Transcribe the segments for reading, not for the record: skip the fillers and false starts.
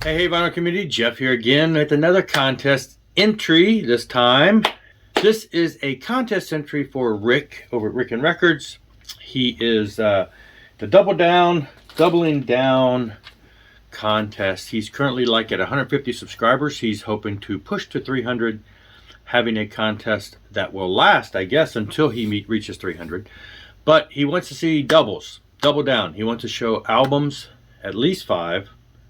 Hey vinyl community, Jeff here again with another contest entry. This time this is a contest entry for Rick over at Ricken Records. He is the doubling down contest. He's currently like at 150 subscribers. He's hoping to push to 300, having a contest that will last, I guess, until he reaches 300. But he wants to see double down. He wants to show albums, at least 5.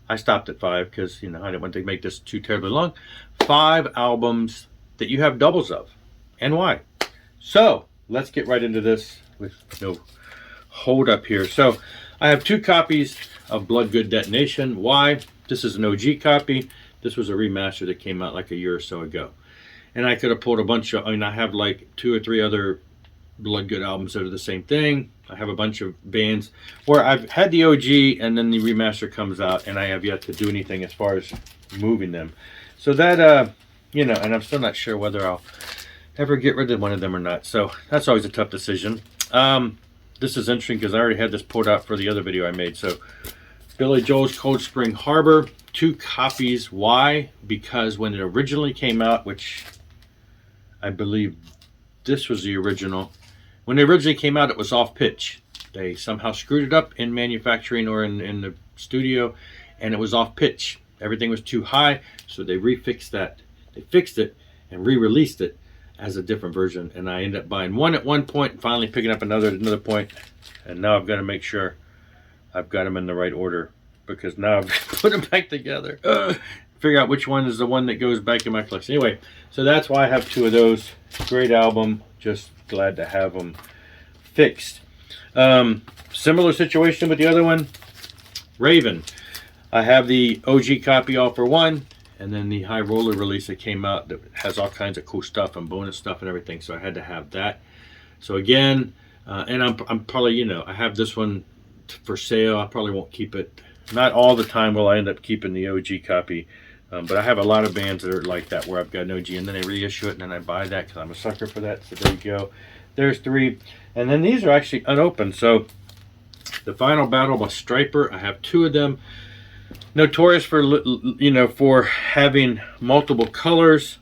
I stopped at 5 because, you know, I didn't want to make this too terribly long. 5 albums that you have doubles of, and why. So let's get right into this with no hold up here. So I have 2 copies of Blood Good Detonation. Why? This is an OG copy. This was a remaster that came out like a year or so ago. And I could have pulled a bunch of, I mean, I have like 2 or 3 other Blood Good albums that are the same thing. I have a bunch of bands where I've had the OG and then the remaster comes out, and I have yet to do anything as far as moving them. So that, you know, and I'm still not sure whether I'll ever get rid of one of them or not. So that's always a tough decision. This is interesting because I already had this pulled out for the other video I made. So Billy Joel's Cold Spring Harbor, 2 copies. Why? Because when it originally came out, which I believe this was the original, when it originally came out, it was off pitch. They somehow screwed it up in manufacturing or in the studio, and it was off pitch. Everything was too high, so they refixed that. They fixed it and re-released it as a different version, and I ended up buying one at one point and finally picking up another at another point, and now I've got to make sure I've got them in the right order, because now I've put them back together. Figure out which one is the one that goes back in my collection. Anyway, so that's why I have 2 of those. Great album. Just glad to have them fixed. Similar situation with the other one, Raven. I have the OG copy all for 1, and then the High Roller release that came out that has all kinds of cool stuff and bonus stuff and everything, so I had to have that. So again, and I'm probably, you know, I have this one for sale. I probably won't keep it. Not all the time will I end up keeping the OG copy. But I have a lot of bands that are like that, where I've got an OG and then I reissue it and then I buy that because I'm a sucker for that. So there you go. There's 3. And then these are actually unopened. So the Final Battle by Stryper, I have 2 of them. Notorious for, you know, for having multiple colors.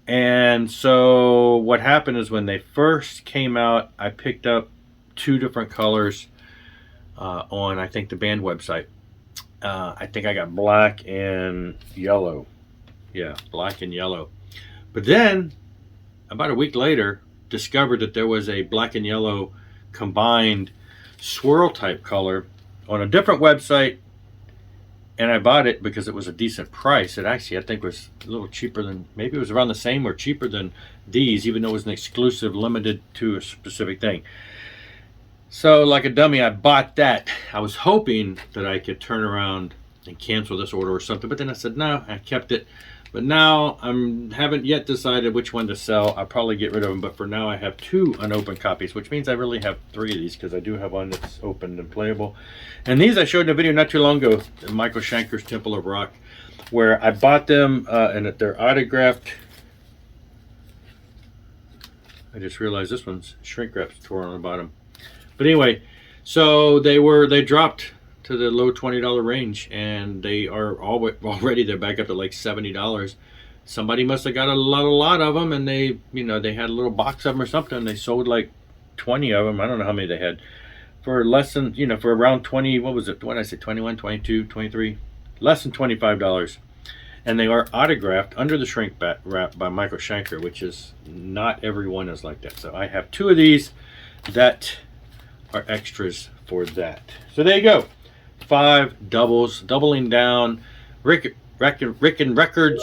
And so what happened is when they first came out, I picked up 2 different colors on, I think, the band website. I think I got black and yellow. Yeah, black and yellow. But then, about a week later, discovered that there was a black and yellow combined swirl type color on a different website. And I bought it because it was a decent price. It actually, I think, was a little cheaper than, maybe it was around the same or cheaper than these, even though it was an exclusive limited to a specific thing. So like a dummy, I bought that. I was hoping that I could turn around and cancel this order or something, but then I said no, I kept it. But now I haven't yet decided which one to sell. I'll probably get rid of them, but for now I have 2 unopened copies, which means I really have 3 of these because I do have one that's opened and playable. And these I showed in a video not too long ago, Michael Schenker's Temple of Rock, where I bought them and they're autographed. I just realized this one's shrink wrap's torn on the bottom. But anyway, so they dropped to the low $20 range, and they are already they're back up to like $70. Somebody must have got a lot of them, and they, you know, they had a little box of them or something. They sold like 20 of them. I don't know how many they had for less than, you know, for around 20. What was it? What did I say? 21, 22, 23, less than $25. And they are autographed under the shrink wrap by Michael Schenker, which is not everyone is like that. So I have 2 of these that are extras for that. So there you go. 5 doubles, doubling down. Rick at Ricken Records.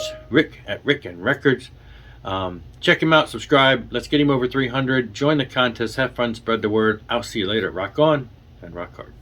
Check him out, subscribe. Let's get him over 300. Join the contest, have fun, spread the word. I'll see you later. Rock on and rock hard.